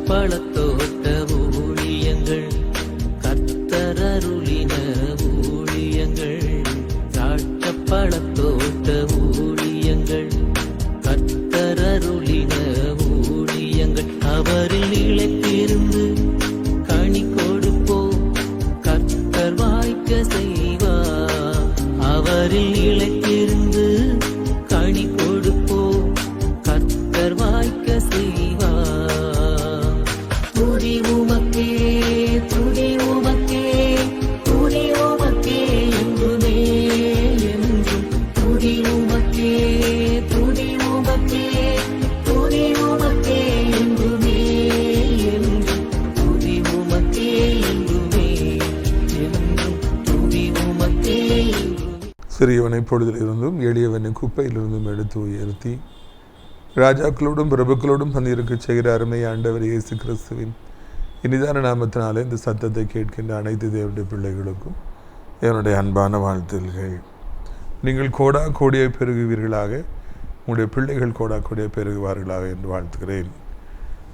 பழத்தோட்ட ஊழியங்கள், கர்த்தர் அருளின ஊழியங்கள். திராட்சை பழத்தோட்ட ஊழியங்கள், கர்த்தர் அருளின ஊழியங்கள். அவரில் நிலைத்திருந்து கனி கொடுப்போம், கர்த்தர் வாய்க்க செய்வார். அவரில் நிலைத்திருந்து கனி கொடுப்போம், கர்த்தர் வாய்க்க செய்வார். துதி உமக்கே, துதி உமக்கே, துதி உமக்கே என்றுமே என்றும். துதி உமக்கே, துதி உமக்கே, துதி உமக்கே என்றுமே என்றும். துதி உமக்கே என்றுமே என்றும். துதி உமக்கே என்றுமே. சிறியவனை பொழுதிலிருந்தும் எளியவனை குப்பையிலிருந்தும் எடுத்து உயர்த்தி ராஜாக்களோடும் பிரபுக்களோடும் பந்திருக்க செய்கிற அருமை ஆண்டவர் இயேசு கிறிஸ்துவின் இனிதான நாமத்தினாலே இந்த சத்தத்தை கேட்கின்ற அனைத்து தேவனுடைய பிள்ளைகளுக்கும் என்னுடைய அன்பான வாழ்த்துகள். நீங்கள் கோடா கோடியை பெருகுவீர்களாக, உங்களுடைய பிள்ளைகள் கோடா கோடியை பெருகுவார்களாக என்று வாழ்த்துகிறேன்.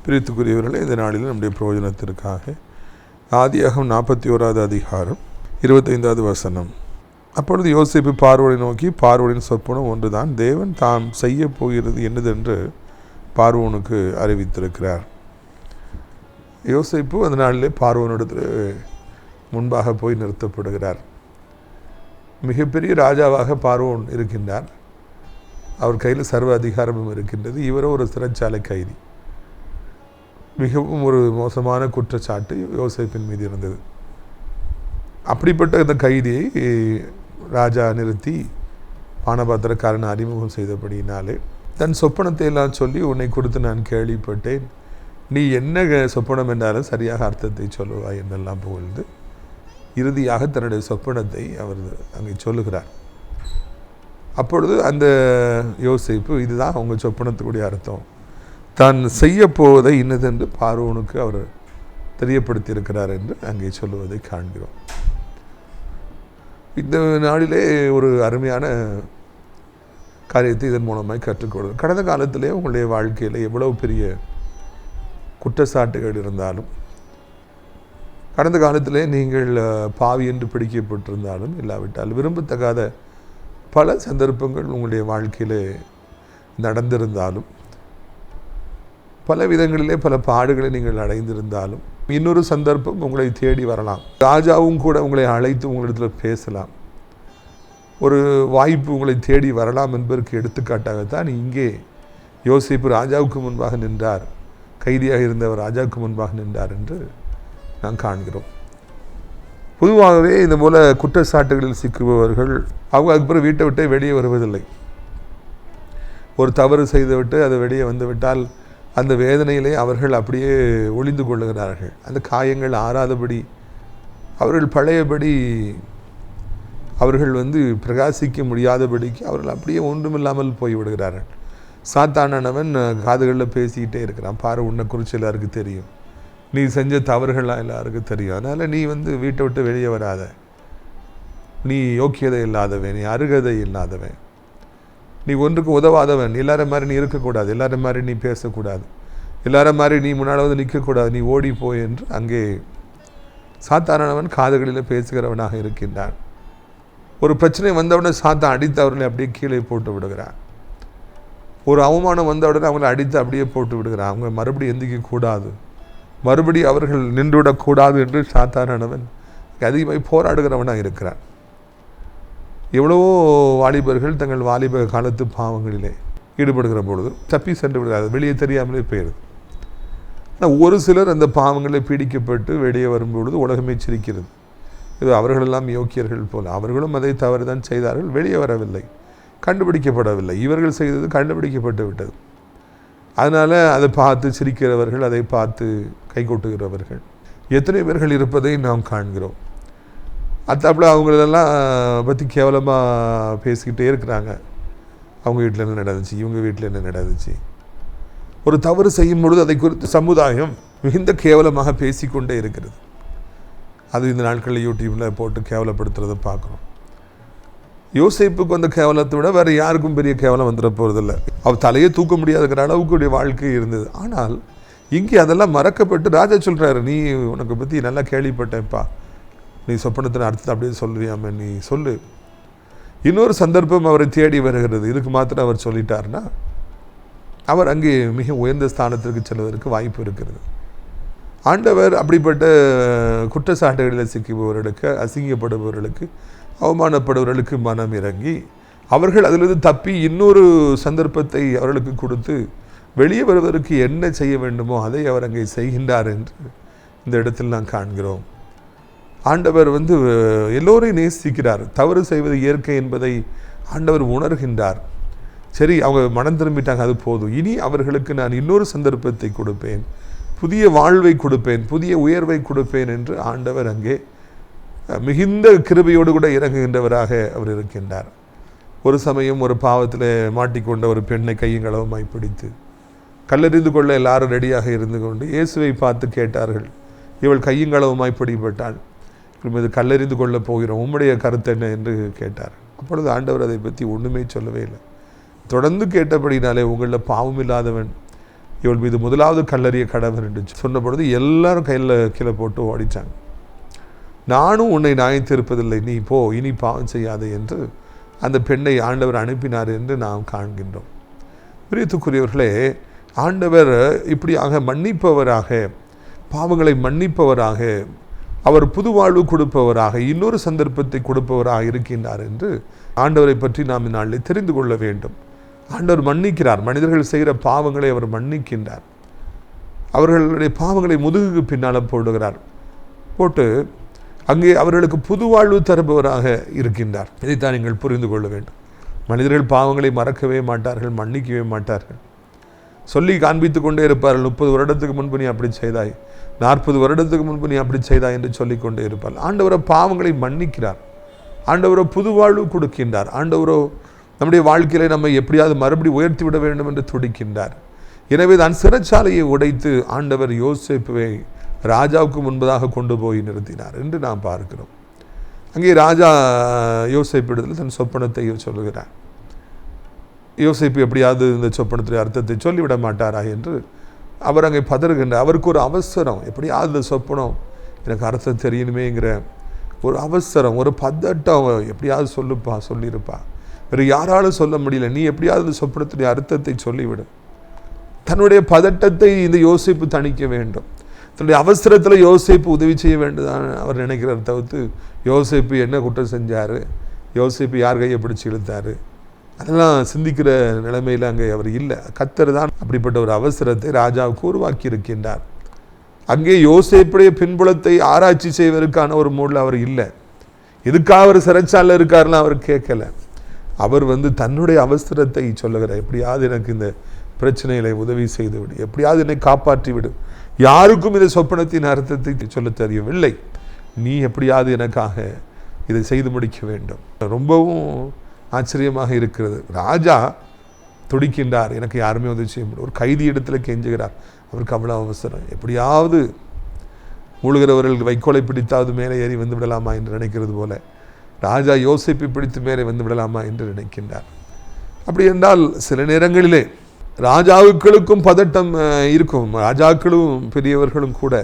பிரித்துக்குரியவர்களே, இந்த நாளில் நம்முடைய பிரயோஜனத்திற்காக ஆதியாகமம் 41வது அதிகாரம் 25வது வசனம். அப்பொழுது யோசேப்பு பார்வோனை நோக்கி, பார்வோனின் சொப்பனம் ஒன்றுதான், தேவன் தாம் செய்ய போகிறது என்னதென்று பார்வோனுக்கு அறிவித்திருக்கிறார். யோசேப்பு அந்த நாளிலே பார்வோனிடத்தில் முன்பாக போய் நிறுத்தப்படுகிறார். மிகப்பெரிய ராஜாவாக பார்வோன் இருக்கின்றார். அவர் கையில் சர்வ அதிகாரமும் இருக்கின்றது. இவரோ ஒரு சிறைச்சாலை கைதி. மிகவும் ஒரு மோசமான குற்றச்சாட்டு யோசேப்பின் மீது இருந்தது. அப்படிப்பட்ட இந்த கைதியை ராஜா நிறுத்தி பானபாத்திரக்காரனை அறிமுகம் செய்தபடியினாலே தன் சொப்பனத்தை எல்லாம் சொல்லி, உன்னை கொடுத்து நான் கேள்விப்பட்டேன், நீ என்ன சொப்பனம் என்றாலும் சரியாக அர்த்தத்தை சொல்லுவாய் என்றெல்லாம் புகழ்ந்து இறுதியாக தன்னுடைய சொப்பனத்தை அவர் அங்கே சொல்லுகிறார். அப்பொழுது அந்த யோசேப்பு, இதுதான் அவங்க சொப்பனத்துக்குடைய அர்த்தம், தான் செய்ய போவதை இன்னதென்று பார்வோனுக்கு அவர் தெரியப்படுத்தியிருக்கிறார் என்று அங்கே சொல்லுவதை காண்கிறோம். இந்த நாளிலே ஒரு அருமையான காரியத்தை இதன் மூலமாக கற்றுக்கொள்வது. கடந்த காலத்திலே உங்களுடைய வாழ்க்கையில் எவ்வளவு பெரிய குற்றச்சாட்டுகள் இருந்தாலும், கடந்த காலத்திலே நீங்கள் பாவி என்று பிடிக்கப்பட்டிருந்தாலும், இல்லாவிட்டால் விரும்பத்தகாத பல சந்தர்ப்பங்கள் உங்களுடைய வாழ்க்கையில் நடந்திருந்தாலும், பல விதங்களிலே பல பாடுகளை நீங்கள் அடைந்திருந்தாலும், இன்னொரு சந்தர்ப்பம் உங்களை தேடி வரலாம். ராஜாவும் கூட உங்களை அழைத்து உங்களிடத்தில் பேசலாம். ஒரு வாய்ப்பு உங்களை தேடி வரலாம் என்பதற்கு எடுத்துக்காட்டாகத்தான் இங்கே யோசேப்பு ராஜாவுக்கு முன்பாக நின்றார், கைதியாக இருந்தவர் ராஜாவுக்கு முன்பாக நின்றார் என்று நாம் காண்கிறோம். பொதுவாகவே இந்த போல குற்றச்சாட்டுகளில் சிக்குபவர்கள் அவங்க அதுக்கப்புறம் வீட்டை விட்டே வெளியே வருவதில்லை. ஒரு தவறு செய்துவிட்டு அதை வெளியே வந்துவிட்டால் அந்த வேதனையிலே அவர்கள் அப்படியே ஒளிந்து கொள்ளுகிறார்கள். அந்த காயங்கள் ஆறாதபடி அவர்கள் பழையபடி அவர்கள் பிரகாசிக்க முடியாதபடிக்கு அவர்கள் அப்படியே ஒன்றுமில்லாமல் போய்விடுகிறார்கள். சாத்தானவன் காதுகளில் பேசிக்கிட்டே இருக்கிறான், பாரு உன்னை குறித்து எல்லாருக்கும் தெரியும், நீ செஞ்ச தவறுகள்லாம் எல்லாருக்கும் தெரியும், அதனால் நீ வீட்டை விட்டு வெளியே வராத, நீ யோக்கியதை இல்லாதவன், நீ அருகதை இல்லாதவன், நீ ஒன்றுக்கு உதவாதவன், எல்லாரும் மாதிரி நீ இருக்கக்கூடாது, எல்லாரும் மாதிரி நீ பேசக்கூடாது, எல்லாரும் மாதிரி நீ முன்னாடி நிற்கக்கூடாது, நீ ஓடி போய் என்று அங்கே சாத்தானவன் காதுகளில் பேசுகிறவனாக இருக்கின்றான். ஒரு பிரச்சனை வந்தவுடனே சாத்தான் அடித்து அவர்களை அப்படியே கீழே போட்டு விடுகிறான். ஒரு அவமானம் வந்தவுடனே அவங்களை அடித்து அப்படியே போட்டு விடுகிறான். அவங்க மறுபடியும் எந்திக்கக்கூடாது, மறுபடி அவர்கள் நின்றுவிடக்கூடாது என்று சாத்தானவன் அதிகமாக போராடுகிறவனாக இருக்கிறான். எவ்வளவோ வாலிபர்கள் தங்கள் வாலிப காலத்து பாவங்களிலே ஈடுபடுகிற பொழுது தப்பி சென்று விடுகிறார், வெளியே தெரியாமலே போயிடுது. ஆனால் ஒரு சிலர் அந்த பாவங்களில் பீடிக்கப்பட்டு வெளியே வரும்பொழுது உலகமே சிரிக்கிறது, இது அவர்களெல்லாம் யோக்கியர்கள் போல, அவர்களும் அதை தவறு தான் செய்தார்கள், வெளியே வரவில்லை, கண்டுபிடிக்கப்படவில்லை, இவர்கள் செய்தது கண்டுபிடிக்கப்பட்டு விட்டது. அதனால் அதை பார்த்து சிரிக்கிறவர்கள், அதை பார்த்து கை கொட்டுகிறவர்கள் எத்தனை பேர்கள் இருப்பதை நாம் காண்கிறோம். அத்தாப்புல அவங்களெல்லாம் பற்றி கேவலமாக பேசிக்கிட்டே இருக்கிறாங்க. அவங்க வீட்டில் என்ன நடந்துச்சு, இவங்க வீட்டில் என்ன நடந்துச்சு. ஒரு தவறு செய்யும் பொழுது அதை குறித்து சமுதாயம் மிகுந்த கேவலமாக பேசிக்கொண்டே இருக்கிறது. அது இந்த நாட்களில் யூடியூப்பில் போட்டு கேவலப்படுத்துறதை பார்க்குறோம். யோசேப்புக்கு வந்த கேவலத்தை விட வேறு யாருக்கும் பெரிய கேவலம் வந்துட போகிறதில்ல. அவர் தலையே தூக்க முடியாதுங்கிற அளவுக்கு வாழ்க்கை இருந்தது. ஆனால் இங்கே அதெல்லாம் மறக்கப்பட்டு ராஜா சொல்கிறாரு, நீ உனக்கு பற்றி நல்லா கேள்விப்பட்டேன்ப்பா, நீ சொப்பனத்தின் அர்த்தத்தை அப்படியே சொல்லுவியாமே, நீ சொல்லு. இன்னொரு சந்தர்ப்பம் அவரை தேடி வருகிறது. இதுக்கு மாத்திரம் அவர் சொல்லிட்டார்னா அவர் அங்கே மிக உயர்ந்த ஸ்தானத்திற்கு செல்வதற்கு வாய்ப்பு இருக்கிறது. ஆண்டவர் அப்படிப்பட்ட குற்றச்சாட்டுகளில் சிக்குபவர்களுக்கு, அசிங்கப்படுபவர்களுக்கு, அவமானப்படுபவர்களுக்கு மனம் இறங்கி அவர்கள் அதிலிருந்து தப்பி இன்னொரு சந்தர்ப்பத்தை அவர்களுக்கு கொடுத்து வெளியே வருவதற்கு என்ன செய்ய வேண்டுமோ அதை அவர் அங்கே செய்கின்றார் என்று இந்த இடத்தில் நாம் காண்கிறோம். ஆண்டவர் எல்லோரையும் நேசிக்கிறார். தவறு செய்வது இயற்கை என்பதை ஆண்டவர் உணர்கின்றார். சரி, அவங்க மனம் திரும்பிட்டாங்க, அது போதும். இனி அவர்களுக்கு நான் இன்னொரு சந்தர்ப்பத்தை கொடுப்பேன், புதிய வாழ்வை கொடுப்பேன், புதிய உயர்வை கொடுப்பேன் என்று ஆண்டவர் அங்கே மிகுந்த கிருபையோடு கூட இறங்குகின்றவராக அவர் இருக்கின்றார். ஒரு சமயம் ஒரு பாவத்தில் மாட்டிக்கொண்ட ஒரு பெண்ணை கையும் களவுமாய் பிடித்து கல்லெறிந்து கொள்ள எல்லாரும் ரெடியாக இருந்து கொண்டு இயேசுவை பார்த்து கேட்டார்கள், இவள் கையும் களவுமாய் பிடிபட்டாள், இது கல்லெறிந்து கொள்ள போகிறோம், உம்முடைய கருத்து என்ன என்று கேட்டார். அப்பொழுது ஆண்டவர் அதை பற்றி ஒன்றுமே சொல்லவே இல்லை. தொடர்ந்து கேட்டபடினாலே, உங்களில் பாவம் இல்லாதவன் இவள் மீது முதலாவது கல்லறிய கடவன் என்று சொன்ன பொழுது எல்லாரும் கையில் கீழே போட்டு ஓடிச்சாங்க. நானும் உன்னை நியாயத்தீர்ப்பதில்லை, நீ போ, இனி பாவம் செய்யாதே என்று அந்த பெண்ணை ஆண்டவர் அனுப்பினார் என்று நாம் காண்கின்றோம். பிரியத்துக்குரியவர்களே, ஆண்டவர் இப்படியாக மன்னிப்பவராக, பாவங்களை மன்னிப்பவராக, அவர் புது வாழ்வு கொடுப்பவராக, இன்னொரு சந்தர்ப்பத்தை கொடுப்பவராக இருக்கின்றார் என்று ஆண்டவரை பற்றி நாம் இந்நாளில் தெரிந்து கொள்ள வேண்டும். ஆண்டவர் மன்னிக்கிறார். மனிதர்கள் செய்கிற பாவங்களை அவர் மன்னிக்கின்றார். அவர்களுடைய பாவங்களை முதுகுக்கு பின்னால் போடுகிறார். போட்டு அங்கே அவர்களுக்கு புது வாழ்வு தருபவராக இருக்கின்றார். இதைத்தான் நீங்கள் புரிந்து கொள்ள வேண்டும். மனிதர்கள் பாவங்களை மறக்கவே மாட்டார்கள், மன்னிக்கவே மாட்டார்கள். சொல்லி காண்பித்து கொண்டே இருப்பார்கள். 30 வருடத்துக்கு முன்பு நீ அப்படி செய்தாய், 40 வருடத்துக்கு முன்பு நீ அப்படி செய்தாய் என்று சொல்லிக்கொண்டே இருப்பார். ஆண்டவரோ பாவங்களை மன்னிக்கிறார். ஆண்டவரோ புது வாழ்வு கொடுக்கின்றார். ஆண்டவரோ நம்முடைய வாழ்க்கையில நம்மை எப்படியாவது மறுபடி உயர்த்தி விட வேண்டும் என்று துடிக்கின்றார். எனவே தான் சிறைச்சாலையை உடைத்து ஆண்டவர் யோசேப்புவை ராஜாவுக்கு முன்பதாக கொண்டு போய் நிறுத்தினார் என்று நாம் பார்க்கிறோம். அங்கே ராஜா யோசேப்பிடத்தில் தன் சொப்பனத்தை சொல்லுகிறார். யோசேப்பு எப்படியாவது இந்த சொப்பனத்துடைய அர்த்தத்தை சொல்லிவிட மாட்டாரா என்று அவர் அங்கே பதறுகின்றார். அவருக்கு ஒரு அவசரம், எப்படியாவது இந்த சொப்பனம் எனக்கு அர்த்தம் தெரியணுமேங்கிற ஒரு அவசரம், ஒரு பதட்டம். எப்படியாவது சொல்லுப்பா, சொல்லியிருப்பா, வேறு யாராலும் சொல்ல முடியல, நீ எப்படியாவது இந்த சொப்பனத்துடைய அர்த்தத்தை சொல்லிவிடும். தன்னுடைய பதட்டத்தை இந்த யோசேப்பு தணிக்க வேண்டும். தன்னுடைய அவசரத்தில் யோசேப்பு உதவி செய்ய வேண்டுதான் அவர் நினைக்கிறார். தவிர்த்து யோசேப்பு என்ன குற்றம் செஞ்சார், யோசேப்பு யார் கையை பிடிச்சி இழுத்தார், அதெல்லாம் சிந்திக்கிற நிலைமையில் அங்கே அவர் இல்லை. கர்த்தர் தான் அப்படிப்பட்ட ஒரு அவசரத்தை ராஜாவுக்கு உருவாக்கி இருக்கின்றார். அங்கே யோசேப்புடைய பின்புலத்தை ஆராய்ச்சி செய்வதற்கான ஒரு மூடில் அவர் இல்லை. எதுக்காக அவர் சிறைச்சாலையில் இருக்காருன்னு அவர் கேட்கல. அவர் தன்னுடைய அவசரத்தை சொல்லுகிறார், எப்படியாவது எனக்கு இந்த பிரச்சனைகளை உதவி செய்து விடு, எப்படியாவது என்னை காப்பாற்றி விடு, யாருக்கும் இந்த சொப்பனத்தின் அர்த்தத்தை சொல்ல தெரியவில்லை, நீ எப்படியாவது எனக்காக இதை செய்து முடிக்க வேண்டும். ரொம்பவும் ஆச்சரியமாக இருக்கிறது. ராஜா துடிக்கின்றார், எனக்கு யாருமே உதவி செய்ய முடியும். ஒரு கைதி இடத்துல கெஞ்சுகிறார். அவருக்கு அவ்வளோ அவசரம். எப்படியாவது மூழ்கிறவர்கள் வைக்கோலை பிடித்தாவது மேலே ஏறி வந்து விடலாமா என்று நினைக்கிறது போல ராஜா யோசேப்பை பிடித்து மேலே வந்து விடலாமா என்று நினைக்கின்றார். அப்படி என்றால் சில நேரங்களிலே ராஜாக்களுக்கும் பதட்டம் இருக்கும். ராஜாக்களும் பெரியவர்களும் கூட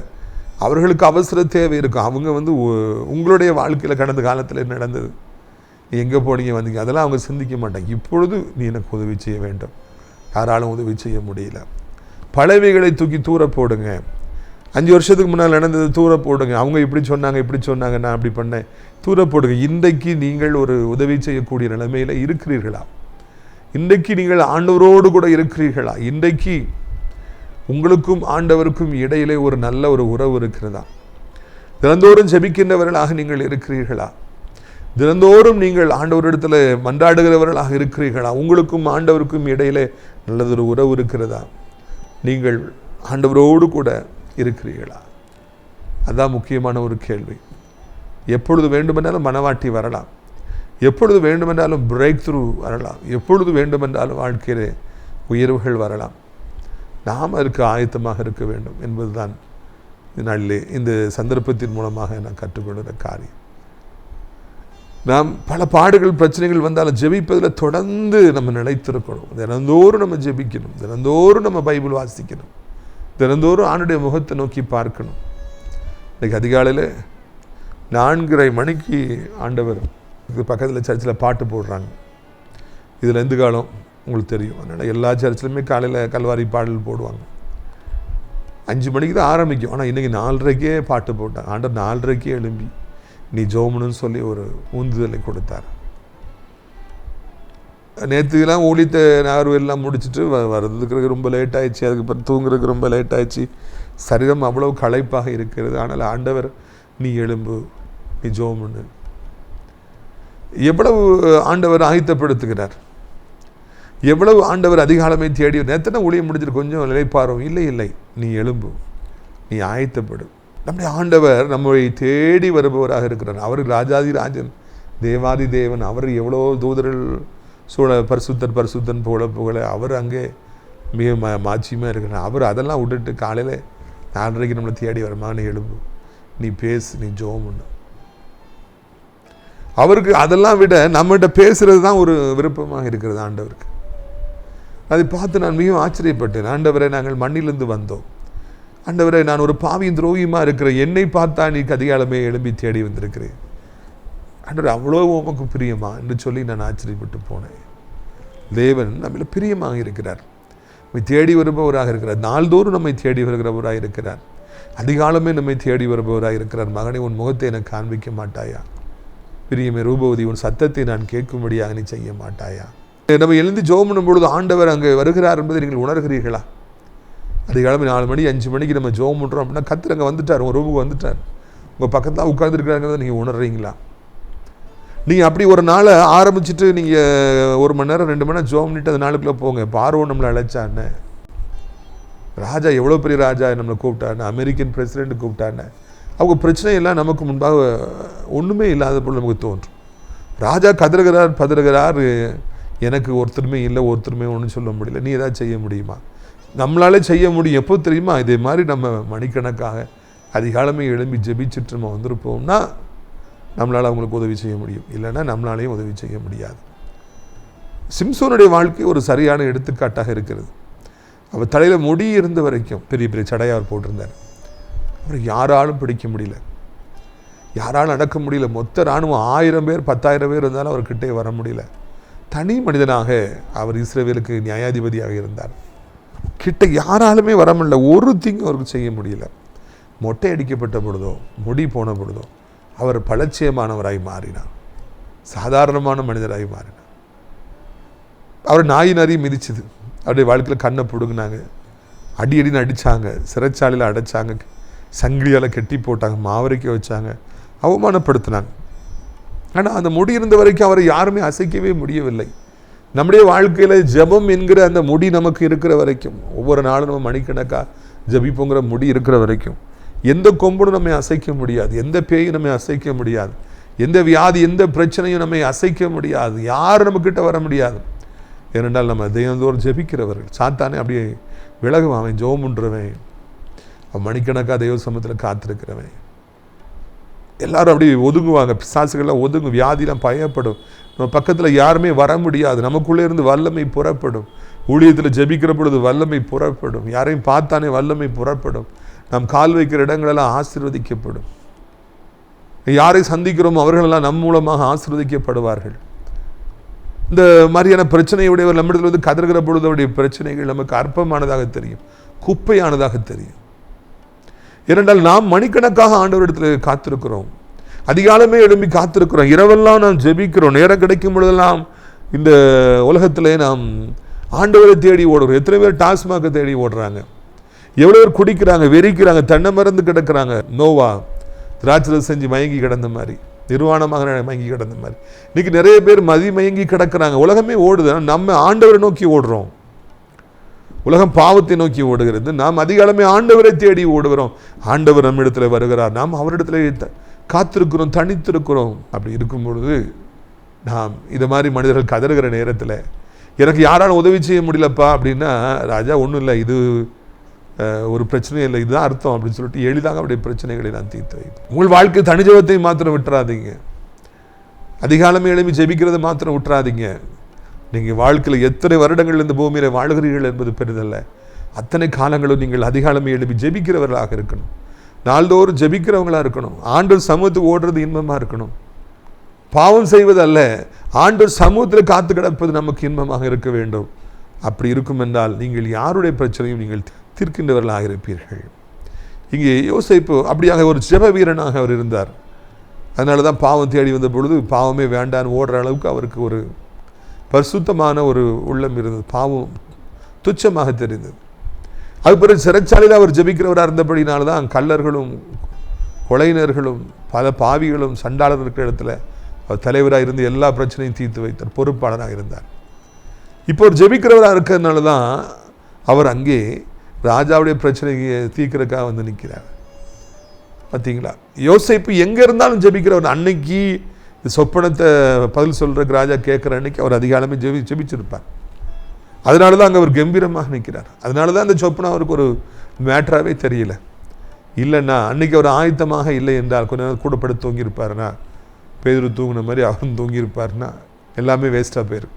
அவர்களுக்கு அவசர தேவை இருக்கும். அவங்க உங்களுடைய வாழ்க்கையில் கடந்த காலத்தில் என்ன நடந்தது, எங்கே போனீங்க வந்தீங்க, அதெல்லாம் அவங்க சிந்திக்க மாட்டாங்க. இப்பொழுது நீ எனக்கு உதவி செய்ய வேண்டும், யாராலும் உதவி செய்ய முடியல. பழவைகளை தூக்கி தூர போடுங்க. 5 வருஷத்துக்கு முன்னால் நடந்தது தூர போடுங்க. அவங்க இப்படி சொன்னாங்க, நான் அப்படி பண்ணேன், தூர போடுங்க. இன்றைக்கு நீங்கள் ஒரு உதவி செய்யக்கூடிய நிலைமையில் இருக்கிறீர்களா? இன்றைக்கு நீங்கள் ஆண்டவரோடு கூட இருக்கிறீர்களா? இன்றைக்கு உங்களுக்கும் ஆண்டவருக்கும் இடையிலே ஒரு நல்ல ஒரு உறவு இருக்கிறதா? தினந்தோறும் ஜெபிக்கின்றவர்களாக நீங்கள் இருக்கிறீர்களா? தினந்தோறும் நீங்கள் ஆண்டவரிடத்தில் மன்றாடுகிறவர்களாக இருக்கிறீர்களா? உங்களுக்கும் ஆண்டவருக்கும் இடையிலே நல்லதொரு உறவு இருக்கிறதா? நீங்கள் ஆண்டவரோடு கூட இருக்கிறீர்களா? அதுதான் முக்கியமான ஒரு கேள்வி. எப்பொழுது வேண்டுமென்றாலும் மனவாட்டி வரலாம், எப்பொழுது வேண்டுமென்றாலும் பிரேக் த்ரூ வரலாம், எப்பொழுது வேண்டுமென்றாலும் வாழ்க்கையிலே உயர்வுகள் வரலாம். நாம் அதற்கு ஆயத்தமாக இருக்க வேண்டும் என்பதுதான் நாளிலே இந்த சந்தர்ப்பத்தின் மூலமாக நான் கற்றுக்கொள்கிற காரியம். நாம் பல பாடுகள் பிரச்சனைகள் வந்தாலும் ஜெபிப்பதில் தொடர்ந்து நம்ம நிலைத்திருக்கணும். தினந்தோறும் நம்ம ஜெபிக்கணும், தினந்தோறும் நம்ம பைபிள் வாசிக்கணும், தினந்தோறும் ஆண்டுடைய முகத்தை நோக்கி பார்க்கணும். இன்றைக்கி அதிகாலையில் 4:30 மணிக்கு ஆண்டவர் பக்கத்தில் சர்ச்சில் பாட்டு போடுறாங்க. இதில் எந்த காலம் உங்களுக்கு தெரியும். அதனால் எல்லா சர்ச்சிலுமே காலையில் கல்வாரி பாடல் போடுவாங்க. 5 மணிக்கு தான் ஆரம்பிக்கும். ஆனால் இன்றைக்கி 4:30க்கே பாட்டு போட்டாங்க. ஆண்டவர் 4:30க்கே எழும்பி நீ ஜோமனுன்னு சொல்லி ஒரு ஊந்துதலை கொடுத்தார். நேற்றுக்கெல்லாம் ஊழியத்தை நகர்வெல்லாம் முடிச்சுட்டு வர்றதுக்கு ரொம்ப லேட் ஆயிடுச்சு. அதுக்கப்புறம் தூங்குறதுக்கு ரொம்ப லேட் ஆயிடுச்சு. சரீரம் அவ்வளவு களைப்பாக இருக்கிறது. ஆனால் ஆண்டவர் நீ எழும்பு, நீ ஜோமனு. எவ்வளவு ஆண்டவர் ஆயத்தப்படுத்துகிறார், எவ்வளவு ஆண்டவர் அதிகாலமே தேடி. நேத்தனை ஊழியம் முடிஞ்சிட்டு கொஞ்சம் நிலைப்பாரும். இல்லை, நீ எழும்பு, நீ ஆயத்தப்படு. நம்முடைய ஆண்டவர் நம்மை தேடி வருபவராக இருக்கிறார். அவர் ராஜாதி ராஜன், தேவாதி தேவன். அவர் எவ்வளோ தூதர்கள் பரிசுத்தன் புகழ அவர் அங்கே மிக மாட்சியமாக இருக்கிறார். அவர் அதெல்லாம் விட்டுட்டு காலையில் 4:30க்கு நம்மளை தேடி வரமா, நீ எழும்பு, நீ பேசு, நீ ஜோமுன்னு. அவருக்கு அதெல்லாம் விட நம்மகிட்ட பேசுறது தான் ஒரு விருப்பமாக இருக்கிறது ஆண்டவருக்கு. அதை பார்த்து நான் மிகவும் ஆச்சரியப்பட்டேன். ஆண்டவரை, நாங்கள் மண்ணிலிருந்து வந்தோம். ஆண்டவரை, நான் ஒரு பாவியின் துரோகியமாக இருக்கிறேன். என்னை பார்த்தா நீ அதிகாலமே எழும்பி தேடி வந்திருக்கிறேன். ஆண்டவர், அவ்வளோ உமக்கு பிரியமா என்று சொல்லி நான் ஆச்சரியப்பட்டு போனேன். தேவன் நம்மள பிரியமாக இருக்கிறார், நம்மை தேடி வருபவராக இருக்கிறார். நாள்தோறும் நம்மை தேடி வருகிறவராக இருக்கிறார். அதிகாலமே நம்மை தேடி வருபவராக இருக்கிறார். மகனே, உன் முகத்தை எனக்கு காண்பிக்க மாட்டாயா? பிரியமே ரூபவதி, உன் சத்தத்தை நான் கேட்கும்படியாக நீ செய்ய மாட்டாயா? நம்ம எழுந்து ஜெபம் பண்ணும் பொழுது ஆண்டவர் அங்கே வருகிறார் என்பதை நீங்கள் உணர்கிறீர்களா? அதிகாலமே 4 மணி 5 மணிக்கு நம்ம ஜெபம் பண்ணுறோம் அப்படின்னா கர்த்தர் அங்கே வந்துட்டார், உங்கள் ரூமுக்கு வந்துட்டார், உங்கள் பக்கத்தில் உட்கார்ந்துருக்கிறாங்கிறத நீங்கள் உணர்றீங்களா? நீங்கள் அப்படி ஒரு நாளை ஆரம்பிச்சுட்டு நீங்கள் 1 மணி நேரம் 2 மணி நேரம் ஜெபம் பண்ணிட்டு அந்த நாளுக்குள்ளே போங்க. பார்வோன் நம்மளை அழைச்சான்னு, ராஜா எவ்வளோ பெரிய ராஜா நம்மளை கூப்பிட்டான்னு, அமெரிக்கன் பிரசிடென்ட் கூப்பிட்டான்னு, அவங்க பிரச்சனையெல்லாம் நமக்கு முன்பாக ஒன்றுமே இல்லாத போல் நமக்கு தோன்றும். ராஜா கதறுகிறார், பதறுகிறார், எனக்கு ஒருத்தருமே இல்லை, ஒருத்தருமே ஒன்றும் சொல்ல முடியல. நீ ஏதாவது செய்ய முடியுமா? நம்மளாலே செய்ய முடியும். எப்போ தெரியுமா? இதே மாதிரி நம்ம மணிக்கணக்காக அதிகாலமே எழும்பி ஜெபிச்சுட்டு நம்ம வந்திருப்போம்னா நம்மளால் அவங்களுக்கு உதவி செய்ய முடியும். இல்லைன்னா நம்மளாலேயும் உதவி செய்ய முடியாது. சிம்சோனுடைய வாழ்க்கை ஒரு சரியான எடுத்துக்காட்டாக இருக்கிறது. அவர் தலையில் முடி இருந்த வரைக்கும் பெரிய பெரிய சடையை அவர் போட்டிருந்தார். அவர் யாராலும் பிடிக்க முடியல, யாராலும் அடக்க முடியல. மொத்த இராணுவம் 1000 பேர் 10,000 பேர் இருந்தாலும் அவர்கிட்டே வர முடியல. தனி மனிதனாக அவர் இஸ்ரவேலுக்கு நியாயாதிபதியாக இருந்தார். கிட்ட யாராலுமே வர முடியல, ஒரு திங் அவருக்கு செய்ய முடியல. மொட்டை அடிக்கப்பட்ட பொழுதோ, முடி போன பொழுதோ அவர் பலட்சியமானவராய் மாறினார், சாதாரணமான மனிதராய் மாறினார். அவர் நாய் நரி மிதிச்சுது, அவருடைய வாழ்க்கையில் கண்ணை பிடுங்கினாங்க, அடின்னு அடித்தாங்க, சிறைச்சாலையில் அடைச்சாங்க, சங்கிலியால் கெட்டி போட்டாங்க, மாவரைக்க வச்சாங்க, அவமானப்படுத்தினாங்க. ஆனால் அந்த முடி இருந்த வரைக்கும் அவரை யாருமே அசைக்கவே முடியவில்லை. நம்முடைய வாழ்க்கையில் ஜெபம் என்கிற அந்த முடி நமக்கு இருக்கிற வரைக்கும், ஒவ்வொரு நாளும் நம்ம மணிக்கணக்காக ஜெபிப்போங்கிற முடி இருக்கிற வரைக்கும் எந்த கொம்பனும் நம்மை அசைக்க முடியாது, எந்த பேயும் நம்மை அசைக்க முடியாது, எந்த வியாதி எந்த பிரச்சனையும் நம்மை அசைக்க முடியாது, யாரும் நம்மக்கிட்ட வர முடியாது. ஏனென்றால் நம்ம தெய்வந்தோறும் ஜெபிக்கிறவர்கள். சாத்தானே அப்படியே விலகுவான், அவன் ஜெபம் பண்ணுறவன், அவன் மணிக்கணக்காக தெய்வ சமூகத்தில் காத்திருக்கிறவன். எல்லாரும் அப்படி ஒதுங்குவாங்க, பிசாசுகள்லாம் ஒதுங்கும், வியாதிலாம் பயப்படும், நம்ம பக்கத்தில் யாருமே வர முடியாது, நமக்குள்ளே இருந்து வல்லமை புறப்படும். ஊழியத்தில் ஜெபிக்கிற பொழுது வல்லமை புறப்படும், யாரையும் பார்த்தானே வல்லமை புறப்படும், நாம் கால் வைக்கிற இடங்களெல்லாம் ஆசீர்வதிக்கப்படும். யாரை சந்திக்கிறோமோ அவர்களெல்லாம் நம் மூலமாக ஆசீர்வதிக்கப்படுவார்கள். இந்த மாதிரியான பிரச்சனையுடையவர் நம்மிடத்தில் வந்து கதறுகிற பொழுது அவருடைய பிரச்சனைகள் நமக்கு அற்பமானதாக தெரியும், குப்பையானதாக தெரியும். ஏனென்றால் நாம் மணிக்கணக்காக ஆண்டவரிடத்தில் காத்திருக்கிறோம், அதிகாலமே எழும்பி காத்திருக்கிறோம், இரவெல்லாம் நாம் ஜெபிக்கிறோம், நேரம் கிடைக்கும் பொழுதெல்லாம் இந்த உலகத்திலே நாம் ஆண்டவரை தேடி ஓடுறோம். எத்தனை பேர் டாஸ்மாக தேடி ஓடுறாங்க, எவ்வளோ பேர் குடிக்கிறாங்க, வெறிக்கிறாங்க, தன்னை மறந்து கிடக்கிறாங்க. நோவா திராட்சை செஞ்சு மயங்கி கிடந்த மாதிரி, நிர்வாணமாக மயங்கி கிடந்த மாதிரி இன்னைக்கு நிறைய பேர் மயங்கி கிடக்கிறாங்க. உலகமே ஓடுது, நம்ம ஆண்டவரை நோக்கி ஓடுறோம். உலகம் பாவத்தை நோக்கி ஓடுகிறது, நாம் அதிகாலமே ஆண்டவரை தேடி ஓடுகிறோம். ஆண்டவர் நம்ம இடத்துல வருகிறார், நாம் அவரிடத்துல காத்திருக்கிறோம், தனித்திருக்கிறோம். அப்படி இருக்கும் பொழுது நாம் இது மாதிரி மனிதர்கள் கதறுகிற நேரத்தில் எனக்கு யாராலும் உதவி செய்ய முடியலப்பா அப்படின்னா, ராஜா ஒன்றும் இல்லை, இது ஒரு பிரச்சனை இல்லை, இதுதான் அர்த்தம் அப்படின்னு சொல்லிட்டு எளிதாக அவருடைய பிரச்சனைகளை நான் தீர்த்து வைப்பேன். உங்கள் வாழ்க்கை தனிஜபத்தை மாத்திரம் விட்டுறாதீங்க, அதிகாலமே எழுப்பி ஜெபிக்கிறத மாத்திரம் விட்டுறாதீங்க. நீங்கள் வாழ்க்கையில் எத்தனை வருடங்கள் இந்த பூமியில் வாழ்கிறீர்கள் என்பது பெரிதல்ல, அத்தனை காலங்களும் நீங்கள் அதிகாலமே எழுப்பி ஜெபிக்கிறவர்களாக இருக்கணும். நாள்தோறும் ஜெபிக்கிறவங்களாக இருக்கணும். ஆண்டவர் சமூகத்துக்கு ஓடுறது இன்பமாக இருக்கணும். பாவம் செய்வது அல்ல, ஆண்டவர் சமூகத்தில் காத்து கிடப்பது நமக்கு இன்பமாக இருக்க வேண்டும். அப்படி இருக்கும் என்றால் நீங்கள் யாருடைய பிரச்சனையும் நீங்கள் தீர்க்கின்றவர்களாக இருப்பீர்கள். இங்கே யோசேப்பு அப்படியாக ஒரு ஜெப வீரனாக அவர் இருந்தார். அதனால தான் பாவம் தேடி வந்த பொழுது பாவமே வேண்டான்னு ஓடுற அளவுக்கு அவருக்கு ஒரு பரிசுத்தமான ஒரு உள்ளம் இருந்தது. பாவம் துச்சமாக தெரிந்தது. அது பிறகு சிறைச்சாலையில் அவர் ஜெபிக்கிறவராக இருந்தபடினால தான் கள்ளர்களும் கொலையினர்களும் பல பாவிகளும் சண்டாளர் இருக்கிற இடத்துல அவர் தலைவராக இருந்து எல்லா பிரச்சனையும் தீர்த்து வைத்தார், பொறுப்பாளராக இருந்தார். இப்போ ஒரு ஜெபிக்கிறவராக இருக்கிறதுனால தான் அவர் அங்கே ராஜாவுடைய பிரச்சனையை தீர்க்கிறதுக்காக வந்து நிற்கிறார். பார்த்தீங்களா, யோசேப்பு எங்கே இருந்தாலும் ஜெபிக்கிறவர். அன்னைக்கு சொப்பனத்தை பதில் சொல்கிறக்கு ராஜா கேட்குற அன்னைக்கு அவர் அதிகாலமே ஜெபிச்சிருப்பார். அதனால தான் அங்கே அவர் கம்பீரமாக நிற்கிறார். அதனால தான் அந்த சொப்பனம் அவருக்கு ஒரு மேட்டராகவே தெரியல. இல்லைன்னா அன்றைக்கி அவர் ஆயத்தமாக இல்லை என்றால் கொஞ்ச நேரம் கூட படுத்து தூங்கியிருப்பாருன்னா, பேதுரு தூங்கின மாதிரி அவரும் தூங்கியிருப்பாருன்னா எல்லாமே வேஸ்ட்டாக போயிருக்கு.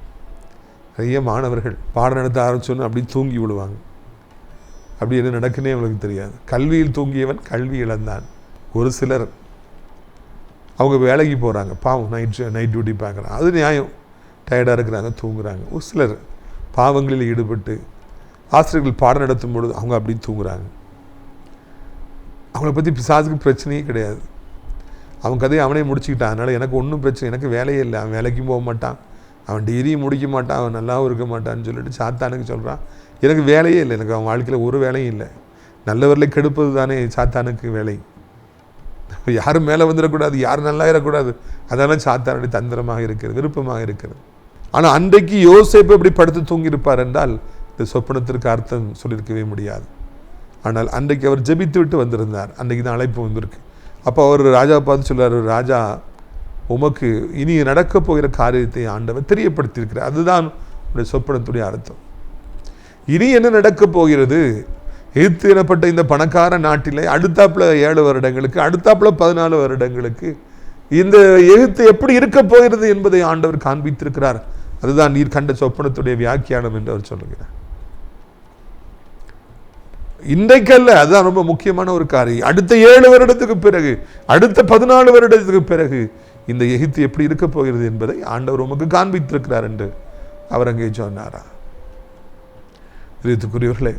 நிறைய மாணவர்கள் பாடம் நடத்த ஆரம்பிச்சோன்னு அப்படி தூங்கி விடுவாங்க. அப்படி என்ன நடக்குன்னே அவங்களுக்கு தெரியாது. கல்வியில் தூங்கியவன் கல்வி இழந்தான். ஒரு சிலர் அவங்க வேலைக்கு போகிறாங்க, பாவம் நைட் டியூட்டி பார்க்குறாங்க, அது நியாயம், டயர்டாக இருக்கிறாங்க, தூங்குறாங்க. ஒரு சிலர் பாவங்களில் ஈடுபட்டு ஆசிரியர்கள் பாடம் நடத்தும் பொழுது அவங்க அப்படி தூங்குறாங்க. அவங்கள பற்றி பிசாசுக்கு பிரச்சனையே கிடையாது. அவன் கதையை அவனே முடிச்சுக்கிட்டான். அதனால் எனக்கு ஒன்றும் பிரச்சனை, எனக்கு வேலையே இல்லை. அவன் வேலைக்கும் போக மாட்டான், அவன் டிகிரியும் முடிக்க மாட்டான், அவன் நல்லாவும் இருக்க மாட்டான்னு சொல்லிட்டு சாத்தானுக்கு சொல்கிறான், எனக்கு வேலையே இல்லை, எனக்கு அவன் வாழ்க்கையில் ஒரு வேலையும் இல்லை. நல்லவர்களை கெடுப்பது தானே சாத்தானுக்கு வேலை. யாரும் மேலே வந்துடக்கூடாது, யாரும் நல்லா இருக்கக்கூடாது, அதெல்லாம் சாத்தானுடைய தந்திரமாக இருக்கிறது, விருப்பமாக இருக்கிறது. ஆனால் அன்றைக்கு யோசேப்பு எப்படி படுத்து தூங்கியிருப்பார் என்றால் இந்த சொப்பனத்திற்கு அர்த்தம் சொல்லியிருக்கவே முடியாது. ஆனால் அன்றைக்கு அவர் ஜெபித்து விட்டு வந்திருந்தார். அன்றைக்கு தான் அழைப்பு வந்திருக்கு. அப்போ அவர் ராஜாவை பார்த்து சொல்கிறார், ராஜா உமக்கு இனி நடக்கப் போகிற காரியத்தை ஆண்டவர் தெரியப்படுத்தியிருக்கிறார். அதுதான் உடைய சொப்பனத்துடைய அர்த்தம். இனி என்ன நடக்கப் போகிறது? எகிப்து எனப்பட்ட இந்த பணக்கார நாட்டிலே அடுத்தாப்புல 7 வருடங்களுக்கு, அடுத்தாப்புல 14 வருடங்களுக்கு இந்த எகிப்து எப்படி இருக்க போகிறது என்பதை ஆண்டவர் காண்பித்திருக்கிறார். அதுதான் நீர் கண்ட சொப்பனத்துடைய வியாக்கியானம் என்று அவர் சொல்லுகிறார். இன்றைக்கல்ல, அதுதான் ரொம்ப முக்கியமான ஒரு காரியம். அடுத்த 7 வருடத்துக்கு பிறகு, அடுத்த 14 வருடத்துக்கு பிறகு இந்த எகிப்து எப்படி இருக்க போகிறது என்பதை ஆண்டவர் உமக்கு காண்பித்திருக்கிறார் என்று அவர் அங்கே சொன்னாரா? பிரியத்துக்குரியவர்களே,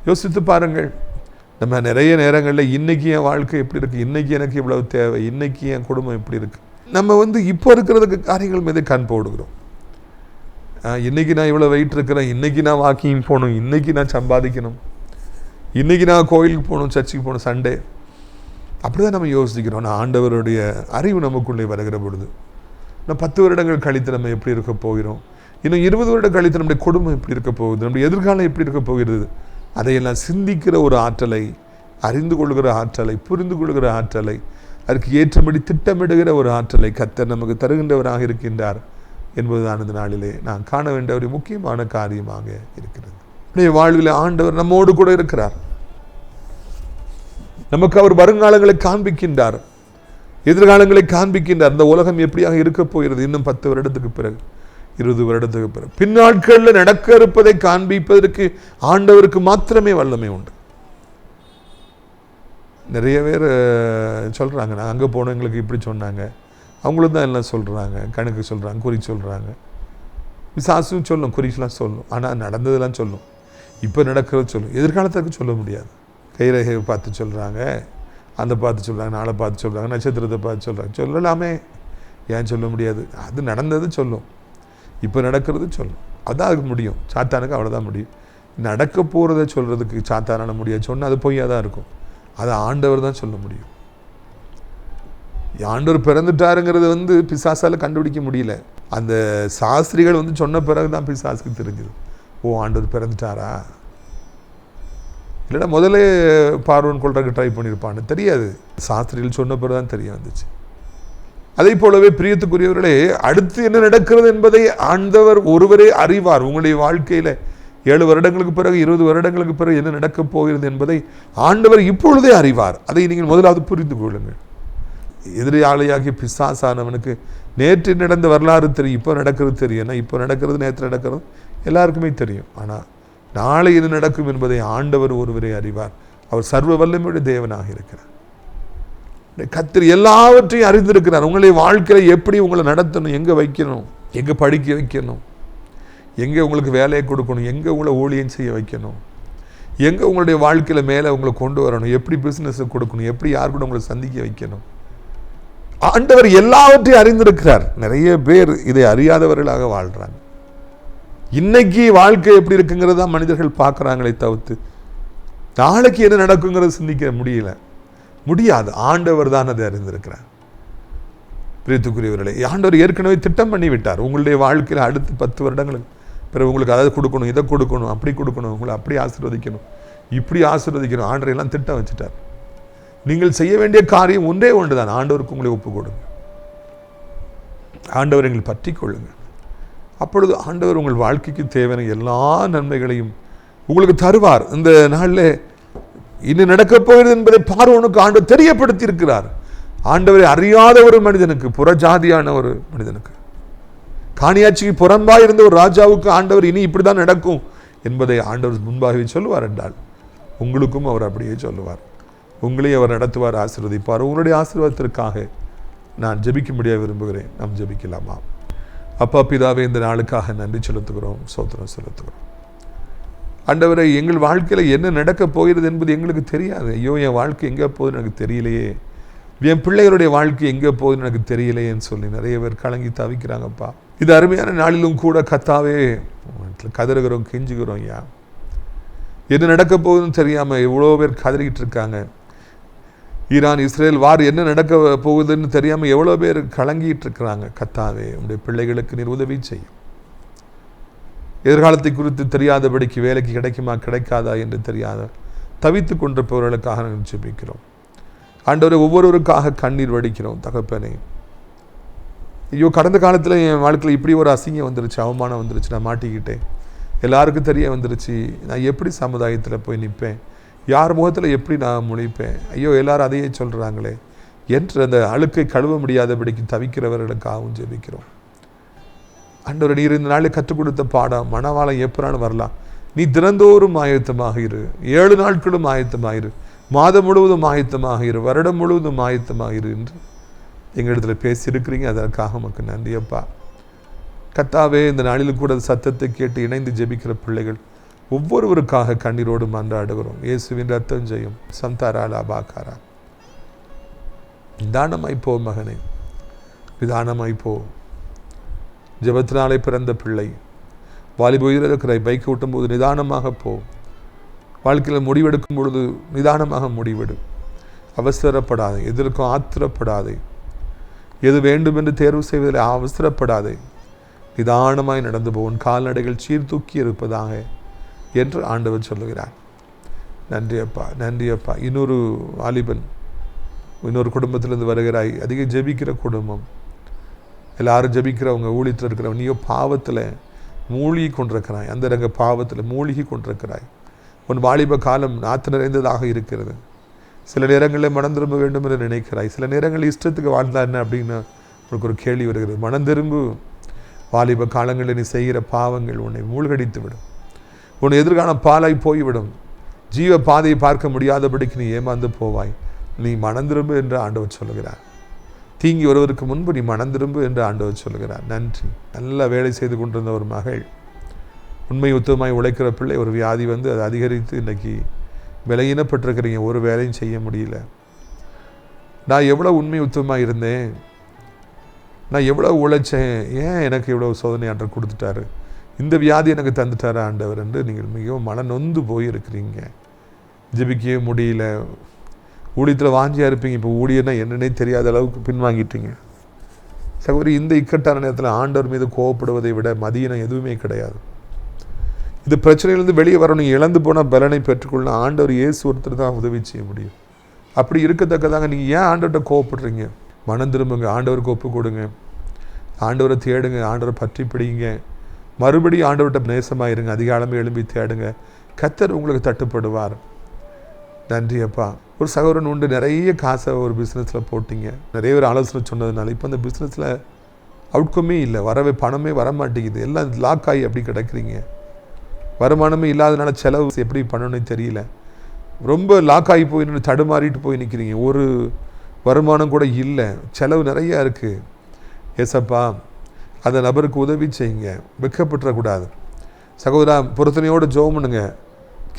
யோசித்து பாருங்கள். நம்ம நிறைய நேரங்களில் இன்னைக்கு என் வாழ்க்கை எப்படி இருக்குது, இன்னைக்கு எனக்கு இவ்வளவு தேவை, இன்னைக்கு என் குடும்பம் எப்படி இருக்குது, நம்ம இப்போ இருக்கிறதுக்கு காரியங்கள் மீது கண் போடுகிறோம். இன்னைக்கு நான் இவ்வளோ வெயிட் இருக்கிறேன், இன்னைக்கு நான் வாக்கிங் போகணும், இன்னைக்கு நான் சம்பாதிக்கணும், இன்றைக்கி நான் கோயிலுக்கு போகணும், சர்ச்சுக்கு போகணும், சண்டே, அப்படி தான் நம்ம யோசிக்கிறோம். நான் ஆண்டவருடைய அறிவு நமக்குள்ளே வருகிற பொழுது நான் 10 வருடங்கள் கழித்து நம்ம எப்படி இருக்க போகிறோம், இன்னும் 20 வருடம் கழித்து நம்முடைய குடும்பம் எப்படி இருக்க போகுது, நம்முடைய எதிர்காலம் எப்படி இருக்க போகிறது, அதையெல்லாம் சிந்திக்கிற ஒரு ஆற்றலை, அறிந்து கொள்கிற ஆற்றலை, புரிந்து கொள்கிற ஆற்றலை, அதற்கு ஏற்றபடி திட்டமிடுகிற ஒரு ஆற்றலை கர்த்தர் நமக்கு தருகின்றவராக இருக்கின்றார் என்பதுதான் இந்த நாளிலே நான் காண வேண்டிய ஒரு முக்கியமான காரியமாக இருக்கிறது. வாழ்வில் ஆண்டவர் நம்மோடு கூட இருக்கிறார். நமக்கு அவர் வருங்காலங்களை காண்பிக்கின்றார், எதிர்காலங்களை காண்பிக்கின்றார். இந்த உலகம் எப்படியாக இருக்க போகிறது இன்னும் 10 வருடத்துக்கு பிறகு, 20 வருடத்துக்கு பிறகு, பின்னாட்களில் நடக்க இருப்பதை காண்பிப்பதற்கு ஆண்டவருக்கு மாத்திரமே வல்லமை உண்டு. நிறைய பேர் சொல்கிறாங்க, நான் அங்கே போனவங்களுக்கு இப்படி சொன்னாங்க, அவங்களும் தான் எல்லாம் சொல்கிறாங்க, கணக்கு சொல்கிறாங்க, குறி சொல்கிறாங்க, விசாசும் சொல்லும், குறிச்செலாம் சொல்லும், ஆனால் நடந்ததெல்லாம் சொல்லும், இப்போ நடக்கிறது சொல்லும், எதிர்காலத்துக்கு சொல்ல முடியாது. கைரேகையை பார்த்து சொல்கிறாங்க, அந்த பார்த்து சொல்கிறாங்க, நாளை பார்த்து சொல்கிறாங்க, நட்சத்திரத்தை பார்த்து சொல்கிறாங்க, சொல்லலாமே, ஏன் சொல்ல முடியாது? அது நடந்தது சொல்லும், இப்போ நடக்கிறது சொல்லும், அதுதான் அதுக்கு முடியும். சாத்தானுக்கு அவ்வளோதான் முடியும். நடக்க போகிறத சொல்கிறதுக்கு சாத்தானால முடியாது, சொன்னால் அது பொய்யாக தான் இருக்கும். அதை ஆண்டவர் தான் சொல்ல முடியும். ஆண்டவர் பிறந்துட்டாருங்கிறது பிசாசால் கண்டுபிடிக்க முடியல. அந்த சாஸ்திரிகள் சொன்ன பிறகு தான் பிசாசுக்கு தெரிஞ்சுது, ஓ ஆண்டவர் பிறந்துட்டாரா. இல்லைன்னா முதலே பார்வன் கொள்றதுக்கு ட்ரை பண்ணியிருப்பான்னு தெரியாது, சாஸ்திரிகள் சொன்ன பிறகு தான் தெரிய வந்துச்சு. அதை போலவே பிரியத்துக்குரியவர்களே, அடுத்து என்ன நடக்கிறது என்பதை ஆண்டவர் ஒருவரே அறிவார். உங்களுடைய வாழ்க்கையில் 7 வருடங்களுக்கு பிறகு, 20 வருடங்களுக்கு பிறகு என்ன நடக்கப் போகிறது என்பதை ஆண்டவர் இப்பொழுதே அறிவார். அதை நீங்கள் முதலாவது புரிந்து கொள்ளுங்கள். எதிராளியாகிய பிசாசானவனுக்கு நேற்று நடந்த வரலாறு தெரியும், இப்போ நடக்கிறது தெரியும். ஏன்னா இப்போ நடக்கிறது நேற்று நடக்கிறது எல்லாருக்குமே தெரியும். ஆனால் நாளை இது நடக்கும் என்பதை ஆண்டவர் ஒருவரே அறிவார். அவர் சர்வ வல்லமையுடைய தேவனாக இருக்கிறார். கர்த்தர் எல்லாவற்றையும் அறிந்திருக்கிறார். உங்களுடைய வாழ்க்கையில எப்படி உங்களை நடத்தணும், எங்கே வைக்கணும், எங்கே படிக்க வைக்கணும், எங்கே உங்களுக்கு வேலையை கொடுக்கணும், எங்கே உங்களை ஊழியம் செய்ய வைக்கணும், எங்கே உங்களுடைய வாழ்க்கையில் மேலே உங்களை கொண்டு வரணும், எப்படி பிஸ்னஸை கொடுக்கணும், எப்படி யார் கூட உங்களை சந்திக்க வைக்கணும். ஆண்டவர் எல்லாவற்றையும் அறிந்திருக்கிறார். நிறைய பேர் இதை அறியாதவர்களாக வாழ்கிறாங்க. இன்னைக்கு வாழ்க்கை எப்படி இருக்குங்கிறத மனிதர்கள் பார்க்குறாங்களே தவிர்த்து நாளைக்கு என்ன நடக்குங்கிறத சிந்திக்க முடியாது. ஆண்டவர் தான் அதை அறிந்திருக்கிறார். பிரியத்துக்குரியவர்களே, ஆண்டவர் ஏற்கனவே திட்டம் பண்ணி விட்டார். உங்களுடைய வாழ்க்கையில் அடுத்து 10 வருடங்களுக்கு பிறகு உங்களுக்கு அதை கொடுக்கணும், இதை கொடுக்கணும், அப்படி கொடுக்கணும், உங்களை அப்படி ஆசீர்வதிக்கணும், இப்படி ஆசீர்வதிக்கணும். ஆண்டவர் எல்லாம் திட்டம் வச்சுட்டார். நீங்கள் செய்ய வேண்டிய காரியம் ஒன்றே ஒன்று தான். ஆண்டவருக்கு உங்களை ஒப்பு கொடுங்க. ஆண்டவர் எங்களை பற்றி கொள்ளுங்க. அப்பொழுது ஆண்டவர் உங்கள் வாழ்க்கைக்கு தேவையான எல்லா நன்மைகளையும் உங்களுக்கு தருவார். இந்த நாளில் இன்னும் நடக்கப் போகிறது என்பதை பார்வோனுக்கு ஆண்டவர் தெரியப்படுத்தி இருக்கிறார். ஆண்டவரை அறியாத ஒரு மனிதனுக்கு, புறஜாதியான ஒரு மனிதனுக்கு, காணியாட்சிக்கு புறம்பாக இருந்த ஒரு ராஜாவுக்கு ஆண்டவர் இனி இப்படிதான் நடக்கும் என்பதை ஆண்டவர் முன்பாகவே சொல்லுவார் என்றால் உங்களுக்கும் அவர் அப்படியே சொல்லுவார். உங்களையும் அவர் நடத்துவார், ஆசீர்வதிப்பார். உங்களுடைய ஆசீர்வாதத்திற்காக நான் ஜெபிக்கும்படியாக விரும்புகிறேன். நாம் ஜெபிக்கலாமா? அப்பா பிதாவே, இந்த நாளுக்காக நன்றி செலுத்துகிறோம், ஸ்தோத்திரம் செலுத்துகிறோம். ஆண்டவரை, எங்கள் வாழ்க்கையில் என்ன நடக்கப் போகிறது என்பது எங்களுக்கு தெரியாது. ஐயோ, என் வாழ்க்கை எங்கே போகுதுன்னு எனக்கு தெரியலையே, என் பிள்ளைகளுடைய வாழ்க்கை எங்கே போகுதுன்னு எனக்கு தெரியலையேன்னு சொல்லி நிறைய பேர் கலங்கி தவிக்கிறாங்கப்பா. இது அருமையான நாளிலும் கூட கத்தாவே கதறுகிறோம், கெஞ்சுகிறோம். ஐயா, என்ன நடக்க போகுதுன்னு தெரியாமல் எவ்வளோ பேர் கதறிக்கிட்டு இருக்காங்க. ஈரான் இஸ்ரேல் வார் என்ன நடக்க போகுதுன்னு தெரியாமல் எவ்வளோ பேர் கலங்கிட்டு இருக்கிறாங்க. கத்தாவே, உங்களுடைய பிள்ளைகளுக்கு நீர் உதவி செய்யும். எதிர்காலத்தை குறித்து தெரியாதபடிக்கு வேலைக்கு கிடைக்குமா கிடைக்காதா என்று தெரியாத தவித்து கொண்டிருப்பவர்களுக்காக நாங்கள் ஜெபிக்கிறோம். ஆண்டவரை, ஒவ்வொருவருக்காக கண்ணீர் வடிக்கிறோம். தகப்பனே, ஐயோ, கடந்த காலத்தில் என் வாழ்க்கையில் இப்படி ஒரு அசிங்கம் வந்துருச்சு, அவமானம் வந்துருச்சு, நான் மாட்டிக்கிட்டேன், எல்லாருக்கும் தெரிய வந்துருச்சு, நான் எப்படி சமுதாயத்தில் போய் நிற்பேன், யார் முகத்தில் எப்படி நான் முழிப்பேன், ஐயோ எல்லாரும் அதையே சொல்கிறாங்களே என்று அந்த அழுக்கை கழுவ முடியாதபடிக்கு தவிக்கிறவர்களுக்காகவும் ஜெபிக்கிறோம். ஆண்டவரே, நீர் இந்த நாளில் கற்றுக் கொடுத்த பாடம், மணவாளன் எப்பறான்னு வரலாம், நீ தினந்தோறும் ஆயத்தமாக இரு, 7 நாட்களும் ஆயத்தமாக இரு, மாதம் முழுவதும் ஆயத்தமாக இரு, வருடம் முழுவதும் ஆயத்தமாக இரு என்று எங்களிடத்தில் பேசியிருக்கிறீங்க. அதற்காக உமக்கு நன்றி அப்பா. கர்த்தாவே, இந்த நாளில் கூட சத்தத்தை கேட்டு இணைந்து ஜெபிக்கிற பிள்ளைகள் ஒவ்வொருவருக்காக கண்ணீரோடு மன்றாடுகிறோம். இயேசுவின் ரத்தம் ஜெயம். சந்தாராலா பாக்காரா. நிதானமாய் போ மகனே, நிதானமாய் போ. ஜெபத்தினாலே பிறந்த பிள்ளை, வாலிப உயிரில் இருக்கிற பைக் ஓட்டும் போது நிதானமாக போ. வாழ்க்கையில் முடிவெடுக்கும் பொழுது நிதானமாக முடிவெடு. அவசரப்படாதே, எதற்கும் ஆத்திரப்படாதே, எது வேண்டும் என்று தேர்வு செய்வதில் அவசரப்படாதே. நிதானமாய் நடந்து போவோம், கால்நடைகள் சீர்தூக்கி இருப்பதாக என்று ஆண்டவர் சொல்லுகிறார். நன்றி அப்பா, நன்றி அப்பா. இன்னொரு வாலிபன், இன்னொரு குடும்பத்திலிருந்து வருகிறாய், அதிக ஜெபிக்கிற குடும்பம், எல்லாரும் ஜெபிக்கிறவங்க, ஊழியத்தில் இருக்கிறவங்க, நீயோ பாவத்தில் மூழ்கி கொண்டிருக்கிறாய், அந்த ரங்க பாவத்தில் மூழ்கி கொண்டிருக்கிறாய். உன் வாலிப காலம் நாத்து நிறைந்ததாக இருக்கிறது. சில நேரங்களில் மனம் திரும்ப வேண்டும் என்று நினைக்கிறாய், சில நேரங்களில் இஷ்டத்துக்கு வாழ்ந்தா என்ன அப்படின்னு உனக்கு ஒரு கேள்வி வருகிறது. மனம் திரும்பு. வாலிப காலங்களில் நீ செய்கிற பாவங்கள் உன்னை மூழ்கடித்து விடும், உன்னை எதிர்காலம் பாலாய் போய்விடும், ஜீவ பாதையை பார்க்க முடியாதபடிக்கு நீ ஏமாந்து போவாய். நீ மனம் திரும்பு என்று ஆண்டவர் சொல்லுகிறார். தீங்கி வருவதற்கு முன்பு நீ மனம் திரும்பு என்று ஆண்டவர் சொல்லுகிறார். நன்றி. நல்ல வேலை செய்து கொண்டிருந்த ஒரு மகள், உண்மை உத்தமாய் உழைக்கிற பிள்ளை, ஒரு வியாதி வந்து அது அதிகரித்து இன்றைக்கி விலையினப்பட்டிருக்கிறீங்க, ஒரு வேலையும் செய்ய முடியல. நான் எவ்வளோ உண்மை உத்தமாக இருந்தேன், நான் எவ்வளோ உழைச்சேன், ஏன் எனக்கு இவ்வளோ சோதனை ஆண்டவர் கொடுத்துட்டாரு, இந்த வியாதி எனக்கு தந்துட்டாரா ஆண்டவர் என்று நீங்கள் மிகவும் மன நொந்து போயிருக்கிறீங்க. ஜெபிக்கவே முடியல, ஊழியத்தில் வாஞ்சியாக இருப்பீங்க, இப்போ ஊழியர்னா என்னன்னே தெரியாத அளவுக்கு பின்வாங்கிட்டீங்க. சகோதரி, இந்த இக்கட்டான நேரத்தில் ஆண்டவர் மீது கோவப்படுவதை விட மதியினம் எதுவுமே கிடையாது. இந்த பிரச்சனையிலேருந்து வெளியே வரணும், இழந்து போன பலனை பெற்றுக்கொள்ள ஆண்டவர் இயேசு ஒருத்தர் தான் உதவி செய்ய முடியும். அப்படி இருக்கத்தக்கதாங்க நீங்கள் ஏன் ஆண்டவர்கிட்ட கோவப்படுறீங்க? மனம் திரும்புங்க, ஆண்டவருக்கு ஒப்பு கொடுங்க, ஆண்டவரை தேடுங்க, ஆண்டவரை பற்றி பிடிங்க, மறுபடியும் ஆண்டவர்கிட்ட நேசமாக இருங்க, அதிகாலமே எழும்பி தேடுங்க, கர்த்தர் உங்களுக்கு தட்டுப்படுவார். நன்றி அப்பா. ஒரு சகோதரன் உண்டு, நிறைய காசை ஒரு பிஸ்னஸில் போட்டிங்க, நிறைய பேர் ஆலோசனை சொன்னதுனால இப்போ அந்த பிஸ்னஸில் அவுட்கமே இல்லை, பணமே வர மாட்டேங்குது, எல்லாம் லாக் ஆகி அப்படி கிடக்குறீங்க. வருமானமே இல்லாதனால செலவு எப்படி பண்ணணும்னு தெரியல, ரொம்ப லாக் ஆகி போய் நின்று தடுமாறிட்டு போய் நிற்கிறீங்க, ஒரு வருமானம் கூட இல்லை, செலவு நிறையா இருக்குது. ஏசப்பா அந்த நபருக்கு உதவி செய்யுங்க, வெட்கப்பட்டுறக்கூடாது. சகோதரா, பொருத்தனையோடு ஜெபம் பண்ணுங்க.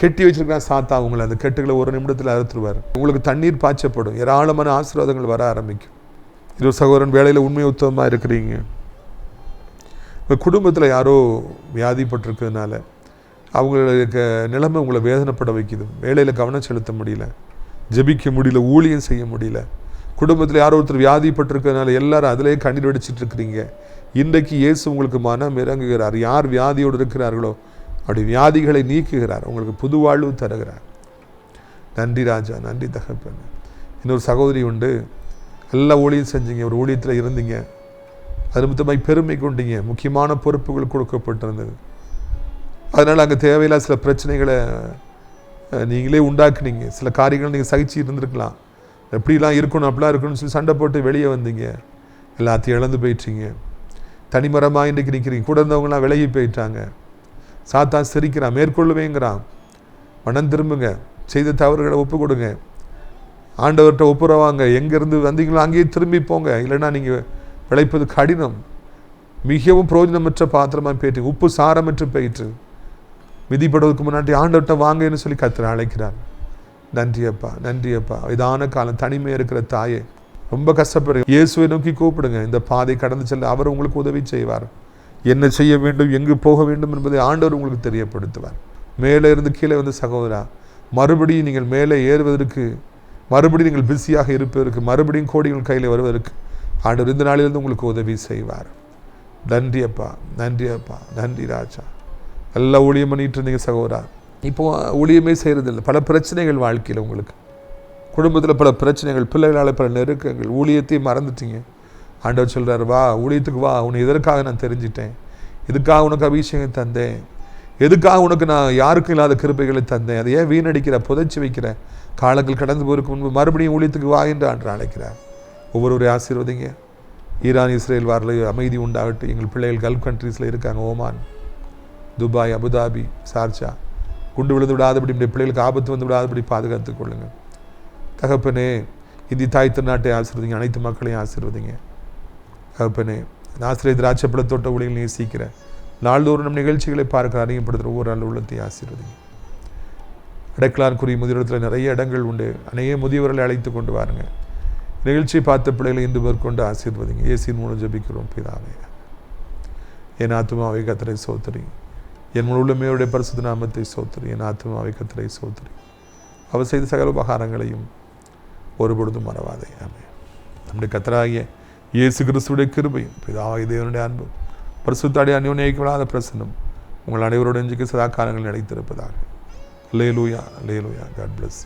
கெட்டி வச்சிருக்கா சாத்தா உங்களை அந்த கெட்டுகளை ஒரு நிமிடத்தில் அறுத்துருவார். உங்களுக்கு தண்ணீர் பாய்ச்சப்படும், ஏராளமான ஆசீர்வாதங்கள் வர ஆரம்பிக்கும். இது சகோதரன் வேலையில் உண்மை உத்தமமாக இருக்கிறீங்க, உங்கள் குடும்பத்தில் யாரோ வியாதிப்பட்டிருக்கிறதுனால அவங்களுக்கு நிலைமை உங்களை வேதனைப்பட வைக்குது. வேலையில் கவனம் செலுத்த முடியல, ஜெபிக்க முடியல, ஊழியம் செய்ய முடியல. குடும்பத்தில் யாரோ ஒருத்தர் வியாதிப்பட்டிருக்கிறதுனால எல்லாரும் அதிலே கண்ணீர் வெடிச்சிட்டு இருக்கிறீங்க. இன்றைக்கு இயேசு உங்களுக்கு மனம் இறங்குகிறார். யார் வியாதியோடு இருக்கிறார்களோ அப்படி வியாதிகளை நீக்குகிறார், உங்களுக்கு புது வாழ்வு தருகிறார். நன்றி ராஜா, நன்றி தகப்பன். இன்னொரு சகோதரி உண்டு, எல்லா ஊழியம் செஞ்சீங்க, ஒரு ஊழியத்தில் இருந்தீங்க, அது நிமித்தமாய் பெருமை கொண்டீங்க, முக்கியமான பொறுப்புகள் கொடுக்கப்பட்டிருந்தது. அதனால் அங்கே தேவையில்லாத சில பிரச்சனைகளை நீங்களே உண்டாக்குனீங்க. சில காரியங்கள் நீங்கள் சகிச்சு இருந்திருக்கலாம், எப்படிலாம் இருக்கணும் அப்படிலாம் இருக்கணும்னு சொல்லி சண்டை போட்டு வெளியே வந்தீங்க, எல்லாத்தையும் இழந்து போயிட்டீங்க. தனிமரமாக இன்றைக்கு நிற்கிறீங்க, கூட இருந்தவங்களாம் விலகி போயிட்டாங்க. சாத்தான் சிரிக்கிறான், மேற்கொள்ளுவேங்கிறான். மனம் திரும்புங்க, செய்த தவறுகளை ஒப்பு கொடுங்க, ஆண்டவர்கிட்ட ஒப்புரவாங்க. எங்கேருந்து வந்தீங்களோ அங்கேயே திரும்பி போங்க, இல்லைன்னா நீங்கள் விளைப்பது கடினம். மிகவும் பிரயோஜனமற்ற பாத்திரமாக போயிட்டு உப்பு சாரமற்று போயிட்டு மிதிப்படுவதற்கு முன்னாடி ஆண்டவர்கிட்ட வாங்கன்னு சொல்லி கர்த்தர் அழைக்கிறார். நன்றி அப்பா, நன்றி அப்பா. இதான காலம் தனிமையாக இருக்கிற தாயே, ரொம்ப கஷ்டப்படுங்க, இயேசுவை நோக்கி கூப்பிடுங்க. இந்த பாதை கடந்து செல்ல அவர் உங்களுக்கு உதவி செய்வார். என்ன செய்ய வேண்டும், எங்கு போக வேண்டும் என்பதை ஆண்டவர் உங்களுக்கு தெரியப்படுத்துவார். மேலே இருந்து கீழே வந்து சகோதரா, மறுபடியும் நீங்கள் மேலே ஏறுவதற்கு, மறுபடியும் நீங்கள் பிஸியாக இருப்பதற்கு, மறுபடியும் கோடிகள் கையில் வருவதற்கு ஆண்டவர் இந்த நாளிலிருந்து உங்களுக்கு உதவி செய்வார். நன்றி அப்பா, நன்றி அப்பா, நன்றி ராஜா. நல்லா ஊழியம் பண்ணிட்டு இருந்தீங்க சகோதரா, இப்போ ஊழியமே செய்கிறதில்லை. பல பிரச்சனைகள் வாழ்க்கையில், உங்களுக்கு குடும்பத்தில் பல பிரச்சனைகள், பிள்ளைகளால் பல நெருக்கங்கள், ஊழியத்தையும் மறந்துட்டீங்க. ஆண்டவர் சொல்கிறார், வா ஊழியத்துக்கு வா, உன்னை எதற்காக நான் தெரிஞ்சிட்டேன், எதுக்காக உனக்கு அபிஷேகம் தந்தேன், எதுக்காக உனக்கு நான் யாருக்கும் இல்லாத கிருபைகளை தந்தேன், அதை ஏன் வீணடிக்கிற, புதைச்சி வைக்கிற, காலங்கள் கடந்து போருக்கு முன்பு மறுபடியும் ஊழியத்துக்கு வா என்று ஆண்டு அழைக்கிறார். ஒவ்வொருவரையும் ஆசீர்வதிங்க. ஈரான் இஸ்ரேல் வாரில் அமைதி உண்டாகட்டும். எங்கள் பிள்ளைகள் கல்ஃப் கண்ட்ரீஸில் இருக்காங்க, ஓமான், துபாய், அபுதாபி, சார்ஜா. குண்டு விழுந்து விடாதபடி, இப்படி பிள்ளைகளுக்கு ஆபத்து வந்து விடாதபடி பாதுகாத்துக் கொள்ளுங்கள். தகப்பனே, இந்திய தாய் திருநாட்டை ஆசீர்வதிங்க, அனைத்து மக்களையும் ஆசீர்வதிங்க. தகப்பனே, ஆசிரியர் திராட்சைப்பழ தோட்ட ஊழியர்கள் நேசிக்கிற, நாள்தோறும் நம் நிகழ்ச்சிகளை பார்க்க அறியப்படுத்துகிற ஒவ்வொரு நாள் உள்ளத்தை ஆசீர்வதிங்க. அடைக்கலான்குரிய முதியோரத்தில் நிறைய இடங்கள் உண்டு, அநேக முதியவர்களை அழைத்து கொண்டு வாருங்க. நிகழ்ச்சியை பார்த்த பிள்ளைகளை இன்று மேற்கொண்டு ஆசீர்வதிங்க. இயேசுவின் மூலம் ஜெபிக்கிறோம் பிதாவே. என் ஆத்துமாவை கர்த்தரை சோத்திரி, என் முழு உள்ளமையோடைய பரிசுத்த நாமத்தை சோத்திரி. என் ஆத்துமாவை கர்த்தரை சோத்திரி, அவர் செய்த சகல உபகாரங்களையும் ஒருபொழுதும் மறவாதே. ஆமென். நம்முடைய கர்த்தராகிய இயேசு கிறிஸ்துவுடைய கிருபையும் பிதாவாகிய தேவனுடைய அன்பும் பரிசுத்தாடி அந்யோன்யைக்கப்படாத பிரசன்னம் உங்கள் அனைவரோட நெஞ்சுக்கு சதா காலங்கள் நிலைத்திருப்பதாக. அல்லேலூயா, அல்லேலூயா. God bless.